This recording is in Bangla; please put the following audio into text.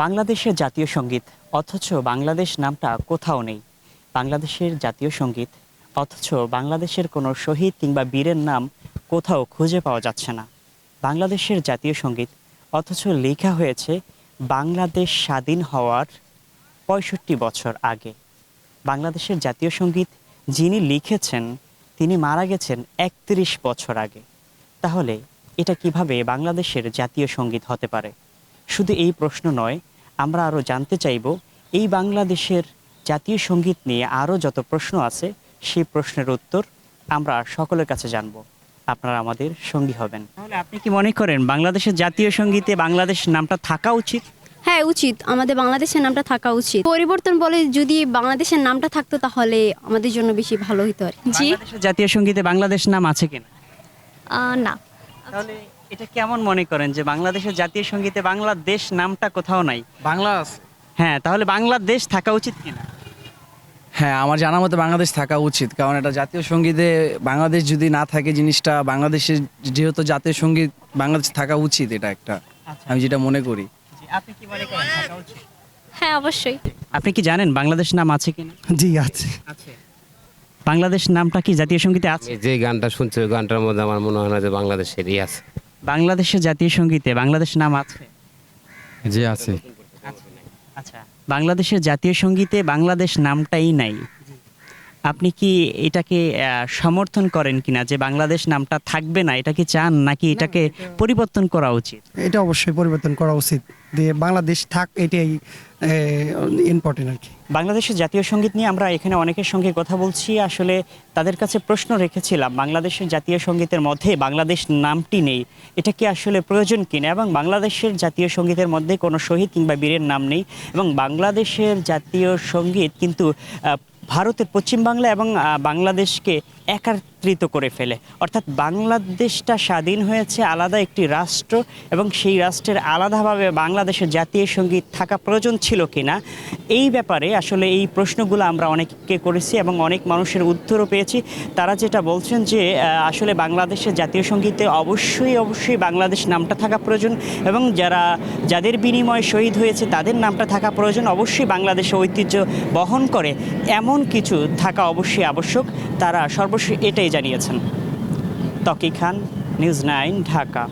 বাংলাদেশের জাতীয় সঙ্গীত অথচ বাংলাদেশ নামটা কোথাও নেই। বাংলাদেশের জাতীয় সঙ্গীত অথচ বাংলাদেশের কোনো শহীদ কিংবা বীরের নাম কোথাও খুঁজে পাওয়া যাচ্ছে না। বাংলাদেশের জাতীয় সঙ্গীত অথচ লেখা হয়েছে বাংলাদেশ স্বাধীন হওয়ার ৬৫ বছর আগে। বাংলাদেশের জাতীয় সঙ্গীত যিনি লিখেছেন তিনি মারা গেছেন ৩১ বছর আগে। তাহলে এটা কিভাবে বাংলাদেশের জাতীয় সঙ্গীত হতে পারে? শুধু এই প্রশ্ন নয়, আমরা আরও জানতে চাইব এই বাংলাদেশের জাতীয় সঙ্গীত নিয়ে আরও যত প্রশ্ন আছে সেই প্রশ্নের উত্তর আমরা সকলের কাছে জানব। আপনারা আমাদের সঙ্গী হবেন। তাহলে আপনি কি মনে করেন বাংলাদেশের জাতীয় সঙ্গীতে বাংলাদেশ নামটা থাকা উচিত? হ্যাঁ, উচিত। আমাদের বাংলাদেশের নামটা থাকা উচিত। পরিবর্তন বলে যদি বাংলাদেশের নামটা থাকতো তাহলে আমাদের জন্য বেশি ভালো হতো আর কি। জি, বাংলাদেশের জাতীয় সঙ্গীতে বাংলাদেশ নাম আছে কিনা? না। তাহলে এটা কেমন মনে করেন যে বাংলাদেশের জাতীয় সঙ্গীতে বাংলাদেশ নামটা কোথাও নাই? বাংলা আছে। হ্যাঁ, তাহলে বাংলাদেশ থাকা উচিত কিনা? হ্যাঁ, আমার জানা মতে বাংলাদেশ থাকা উচিত, কারণ এটা জাতীয় সঙ্গীতে বাংলাদেশ যদি না থাকে জিনিসটা, বাংলাদেশের যেহেতু জাতীয় সঙ্গীত বাংলাদেশ থাকা উচিত, এটা একটা আচ্ছা, আমি যেটা মনে করি। জি, আপনি কি মনে করেন থাকা উচিত? হ্যাঁ, অবশ্যই। আপনি কি জানেন বাংলাদেশ নাম আছে কিনা? জি আছে। আছে। বাংলাদেশ নামটা কি জাতীয় সঙ্গীতে আছে? আমি যে গানটা শুনছি ওই গানটার মধ্যে আমার মনে হয় না যে বাংলাদেশেরই আছে। বাংলাদেশের জাতীয় সঙ্গীতে বাংলাদেশ নাম আছে? জি আছে। আচ্ছা, বাংলাদেশের জাতীয় সঙ্গীতে বাংলাদেশ নামটাই নাই। আপনি কি এটাকে সমর্থন করেন কিনা যে বাংলাদেশ নামটা থাকবে না? এটা কি চান নাকি এটাকে পরিবর্তন করা উচিত? এটা অবশ্যই পরিবর্তন করা উচিত, যে বাংলাদেশ থাক, এটাই ইম্পর্টেন্ট আর কি। বাংলাদেশের জাতীয় সঙ্গীত নিয়ে আমরা এখানে অনেকের সঙ্গে কথা বলছি। আসলে তাদের কাছে প্রশ্ন রেখেছিলাম বাংলাদেশের জাতীয় সঙ্গীতের মধ্যে বাংলাদেশ নামটি নেই, এটা কি আসলে প্রয়োজন কিনা, এবং বাংলাদেশের জাতীয় সঙ্গীতের মধ্যে কোনো শহীদ কিংবা বীরের নাম নেই, এবং বাংলাদেশের জাতীয় সঙ্গীত কিন্তু ভারতের পশ্চিমবাংলা এবং বাংলাদেশকে একত্রিত করে ফেলে। অর্থাৎ বাংলাদেশটা স্বাধীন হয়েছে আলাদা একটি রাষ্ট্র, এবং সেই রাষ্ট্রের আলাদাভাবে বাংলাদেশের জাতীয় সঙ্গীত থাকা প্রয়োজন ছিল কিনা, এই ব্যাপারে আসলে এই প্রশ্নগুলো আমরা অনেককে করেছি এবং অনেক মানুষের উত্তরও পেয়েছি। তারা যেটা বলছেন যে আসলে বাংলাদেশের জাতীয় সঙ্গীতে অবশ্যই বাংলাদেশ নামটা থাকা প্রয়োজন, এবং যাদের বিনিময়ে শহীদ হয়েছে তাদের নামটা থাকা প্রয়োজন। অবশ্যই বাংলাদেশের ঐতিহ্য বহন করে এমন কিছু থাকা অবশ্যই আবশ্যক। তারা সর্বশেষ এটাই জানিয়েছেন। তকি খান, নিউজ 9, ঢাকা।